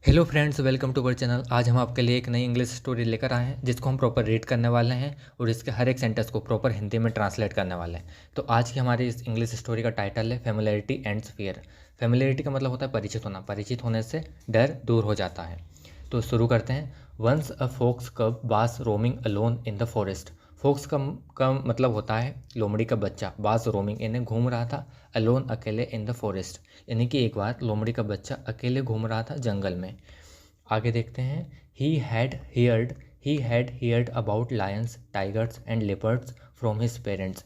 Hello friends, welcome to our channel. आज हम आपके लिए एक नई इंग्लिश स्टोरी लेकर आए हैं जिसको हम प्रॉपर रीड करने वाले हैं और इसके हर एक सेंटेंस को प्रॉपर हिंदी में ट्रांसलेट करने वाले हैं। तो आज की हमारी इस इंग्लिश स्टोरी का टाइटल है फेमिलियरिटी एंड्स फियर। फेमिलियरिटी का मतलब होता है परिचित होना, परिचित होने से डर दूर हो जाता है। तो शुरू करते हैं। Once a fox cub was roaming alone in the forest. Fox का मतलब होता है लोमड़ी का बच्चा। वाज रोमिंग यानी घूम रहा था, अलोन अकेले, इन द फॉरेस्ट यानी कि एक बार लोमड़ी का बच्चा अकेले घूम रहा था जंगल में। आगे देखते हैं। He had heard about Lions, tigers and leopards from his parents.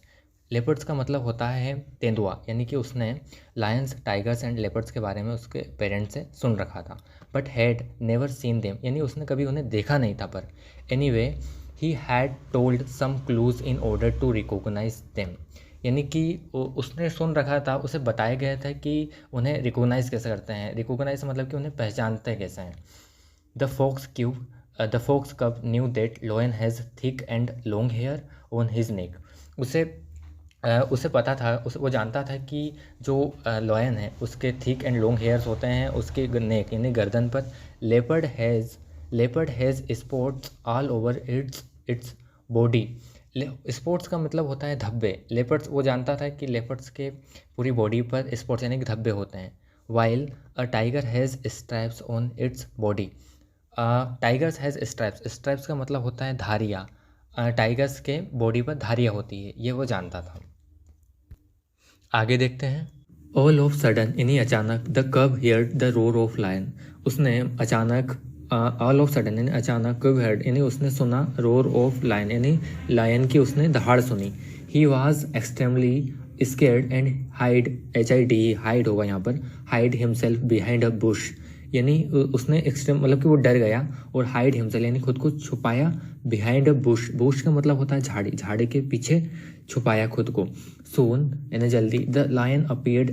Leopards का मतलब होता है तेंदुआ, यानी कि उसने लायंस, टाइगर्स एंड लेपर्ड्स के बारे में उसके पेरेंट्स से सुन रखा था। But had never seen them, यानी उसने कभी उन्हें देखा नहीं था। पर anyway he had told some clues in order to recognise them, यानी कि उसने सुन रखा था, उसे बताया गया था कि उन्हें रिकॉग्नाइज कैसे करते हैं। रिकॉग्नाइज मतलब कि उन्हें पहचानते कैसे हैं। The fox cub, the fox cub knew that lion has thick and long hair on his neck. उसे पता था, वो जानता था कि जो लॉयन है उसके थिक एंड लॉन्ग हेयर्स होते हैं उसके नेक यानी गर्दन पर। Leopard has spots all over its body. Spots का मतलब होता है धब्बे। लेपर्ड्स, वो जानता था कि लेपर्ड्स के पूरी बॉडी पर स्पॉट्स यानी कि धब्बे होते हैं। While a tiger has stripes on its body. Tigers has stripes, stripes का मतलब होता है धारियाँ। टाइगर्स के बॉडी पर धारियाँ होती है, ये वो जानता था। आगे देखते हैं। ऑल ऑफ सडन, यानी अचानक, the cub heard the roar of lion. उसने अचानक, ऑल ऑफ सडन यानी अचानक, कब हियर्ड यानी उसने सुना, रोर ऑफ लायन यानी लायन की उसने दहाड़ सुनी। He was extremely scared and hide होगा यहाँ पर, hide himself behind a bush, यानी उसने एक्सट्रीम मतलब कि वो डर गया, और हाइड हिमसेल्फ यानी खुद को छुपाया, बिहाइंड अ बुश, बुश का मतलब होता है झाड़ी, झाड़ी के पीछे छुपाया खुद को। सून यानी जल्दी, द लायन अपीयर्ड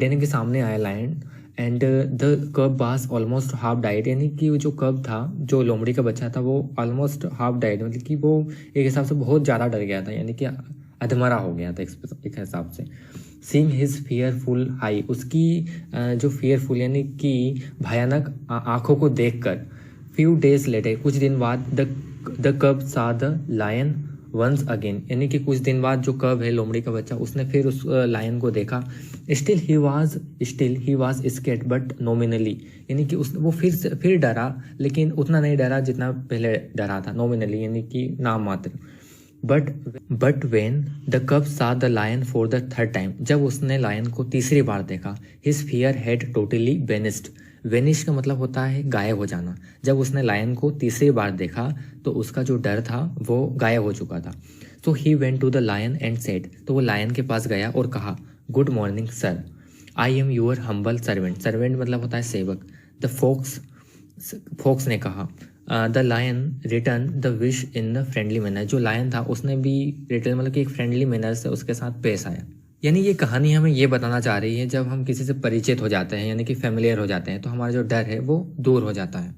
यानी कि सामने आया लायन, एंड द कब वाज ऑलमोस्ट हाफ डाइड, यानी कि वो जो कब था, जो लोमड़ी का बच्चा था, वो ऑलमोस्ट हाफ डाइड मतलब कि वो एक हिसाब से बहुत ज़्यादा डर गया था, यानी कि अधमरा हो गया था एक हिसाब से। सीइंग हिज फियरफुल आई, उसकी जो फियरफुल यानी कि भयानक आंखों को देखकर। फ्यू डेज लेटर, कुछ दिन बाद, the cub saw the lion once again, यानी कि कुछ दिन बाद जो कब है लोमड़ी का बच्चा, उसने फिर उस लायन को देखा। Still he was scared but nominally, यानी कि वो फिर डरा, लेकिन उतना नहीं डरा जितना पहले डरा था। नॉमिनली यानी कि नाम मात्र। But when the cub saw the lion for the third time, जब उसने लायन को तीसरी बार देखा, his fear had totally vanished. Vanish का मतलब होता है गायब हो जाना। जब उसने लायन को तीसरी बार देखा तो उसका जो डर था वो गायब हो चुका था। So he went to the lion and said, तो वो लायन के पास गया और कहा, good morning sir, I am your humble servant. Servant मतलब होता है सेवक। द फोक्स ने कहा। The lion return the wish in the friendly manner, जो लायन था उसने भी रिटर्न मतलब कि एक फ्रेंडली मैनर से उसके साथ पेश आया। यानी ये कहानी हमें ये बताना चाह रही है, जब हम किसी से परिचित हो जाते हैं यानी कि फेमिलियर हो जाते हैं तो हमारा जो डर है वो दूर हो जाता है।